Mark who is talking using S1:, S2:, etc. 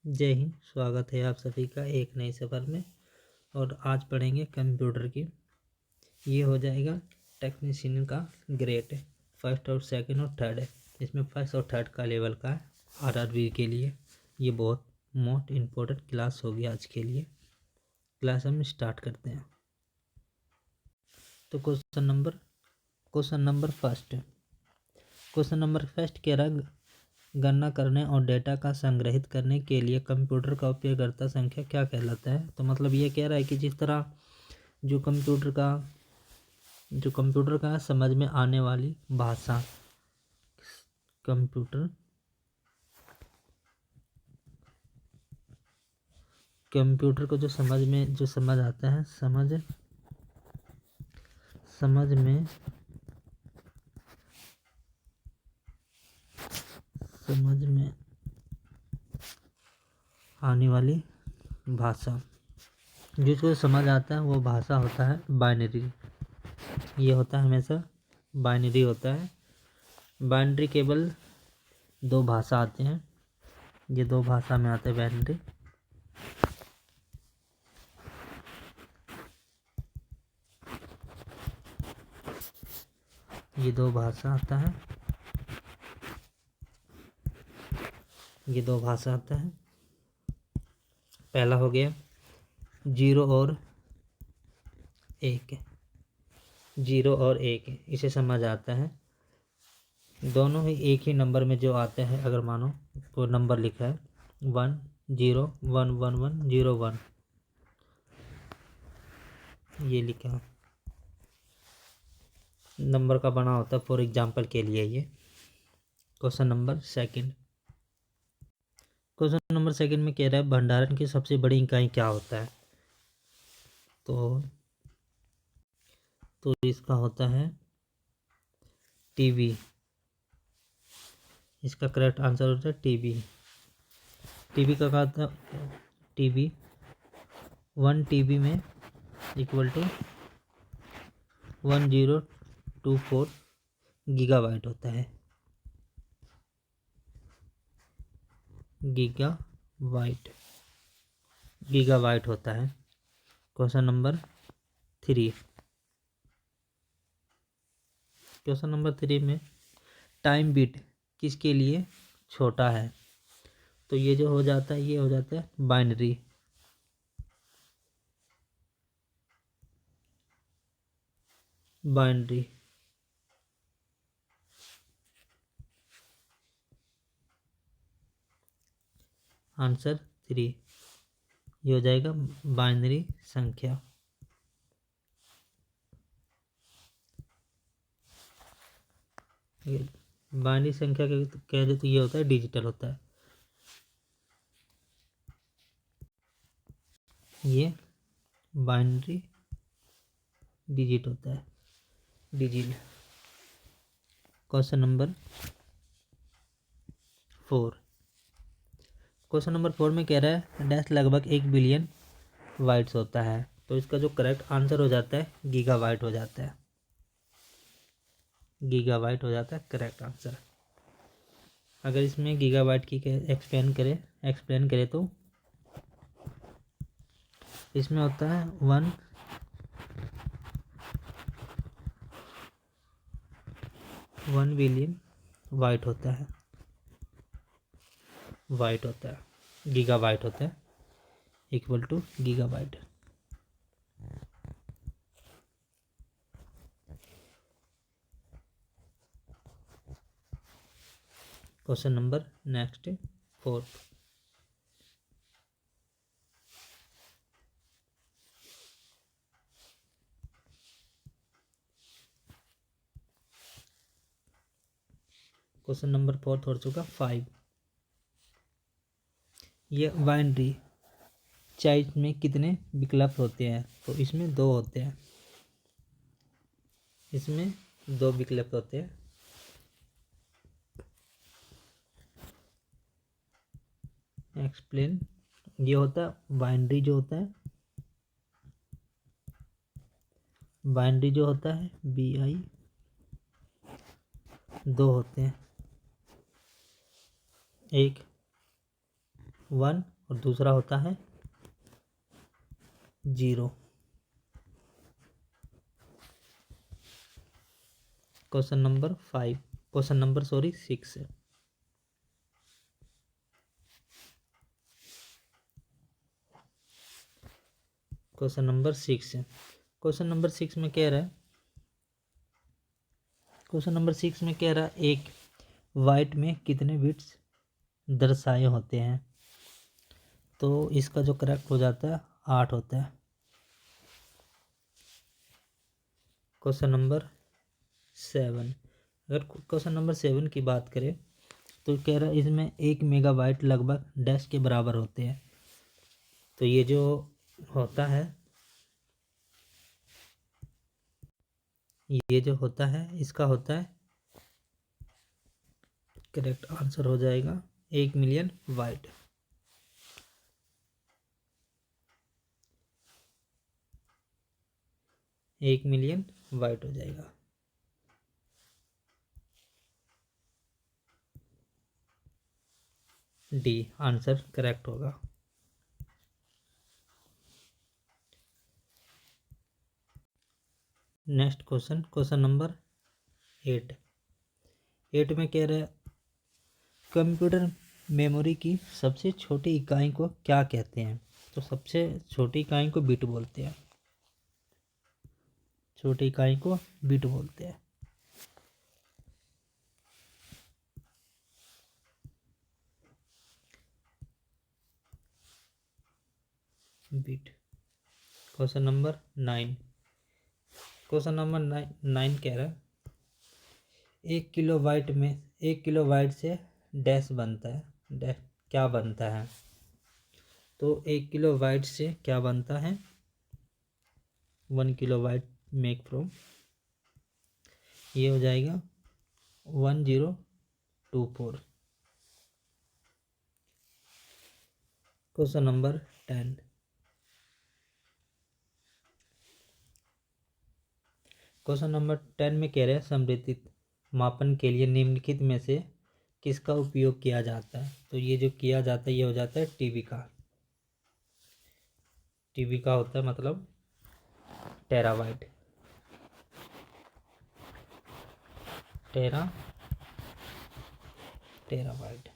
S1: जय हिंद। स्वागत है आप सभी का एक नए सफ़र में। और आज पढ़ेंगे कंप्यूटर की। ये हो जाएगा टेक्नीशियन का ग्रेड फर्स्ट और सेकंड और थर्ड है। इसमें फर्स्ट और थर्ड का लेवल का है आरआरबी के लिए। ये बहुत मोस्ट इम्पोर्टेंट क्लास होगी आज के लिए। क्लास हम स्टार्ट करते हैं। तो क्वेश्चन नंबर फर्स्ट कह रहा गणना करने और डेटा का संग्रहित करने के लिए कंप्यूटर का उपयोगकर्ता संख्या क्या कहलाता है। तो मतलब ये कह रहा है कि जिस तरह जो कंप्यूटर का समझ में आने वाली भाषा कंप्यूटर को जो समझ आता है समझ में आने वाली भाषा, जिसको समझ आता है वो भाषा होता है बाइनरी। ये होता है हमेशा बाइनरी होता है। बाइनरी केवल दो भाषा आते हैं। ये दो भाषा में आते हैं बाइनरी। ये दो भाषा आता है। पहला हो गया 0 और 1। इसे समझ आता है। दोनों ही एक ही नंबर में जो आते हैं, अगर मानो तो नंबर लिखा है 1 0 1 1 1 0 1, ये लिखा है नंबर का बना होता है फॉर एग्जाम्पल के लिए। ये क्वेश्चन नंबर सेकंड में कह रहा है भंडारण की सबसे बड़ी इकाई क्या होता है। तो इसका होता है टीबी। इसका करेक्ट आंसर होता है टीबी। टीबी का कहा था टीबी 1 टीबी में इक्वल टू 1024 गीगाबाइट होता है। गीगाबाइट होता है। क्वेश्चन नंबर 3 में टाइम बिट किसके लिए छोटा है। तो ये जो हो जाता है, ये हो जाता है बाइनरी। आंसर 3 ये हो जाएगा बाइनरी संख्या। बाइनरी संख्या कह दे तो ये होता है डिजिटल होता है। ये बाइनरी डिजिट होता है, डिजिट। क्वेश्चन नंबर 4 में कह रहा है डैश लगभग 1 बिलियन बाइट्स होता है। तो इसका जो करेक्ट आंसर हो जाता है गीगाबाइट हो जाता है। Correct answer. अगर इसमें गीगाबाइट की एक्सप्लेन करें तो इसमें होता है 1 बिलियन बाइट होता है। गीगाबाइट होता है equal to gigabyte. Question number 4। Question number 4 हो चुका 5। ये बाइनरी चार्ट में कितने विकल्प होते हैं। तो इसमें 2 होते हैं। विकल्प होते हैं। एक्सप्लेन ये होता है बाइनरी जो होता है BI 2 होते हैं। एक 1 और दूसरा होता है 0। क्वेश्चन नंबर 6 है। क्वेश्चन नंबर 6 है। क्वेश्चन नंबर 6 में कह रहा है, एक वाइट में कितने बिट्स दर्शाए होते हैं। तो इसका जो करेक्ट हो जाता है 8 होता है। क्वेश्चन नंबर 7, अगर क्वेश्चन नंबर 7 की बात करें तो कह रहा है इसमें 1 मेगाबाइट लगभग डैश के बराबर होते हैं। तो ये जो होता है इसका होता है करेक्ट आंसर हो जाएगा 1 मिलियन बाइट। एक मिलियन बाइट हो जाएगा। डी आंसर करेक्ट होगा। नेक्स्ट क्वेश्चन नंबर 8 में कह रहे हैं कंप्यूटर मेमोरी की सबसे छोटी इकाई को क्या कहते हैं। तो सबसे छोटी इकाई को बिट बोलते हैं। छोटी इकाई को बिट बोलते हैं। बिट। क्वेश्चन नंबर 9 कह रहा है 1 किलोबाइट से डैश बनता है। डैश क्या बनता है। तो 1 किलोबाइट से क्या बनता है 1 किलोबाइट मेक फ्रॉम, ये हो जाएगा 1024। क्वेश्चन नंबर 10 में कह रहे हैं संरचित मापन के लिए निम्नलिखित में से किसका उपयोग किया जाता है। तो ये जो किया जाता है ये हो जाता है टीबी का होता है मतलब टेराबाइट। टेराबाइट।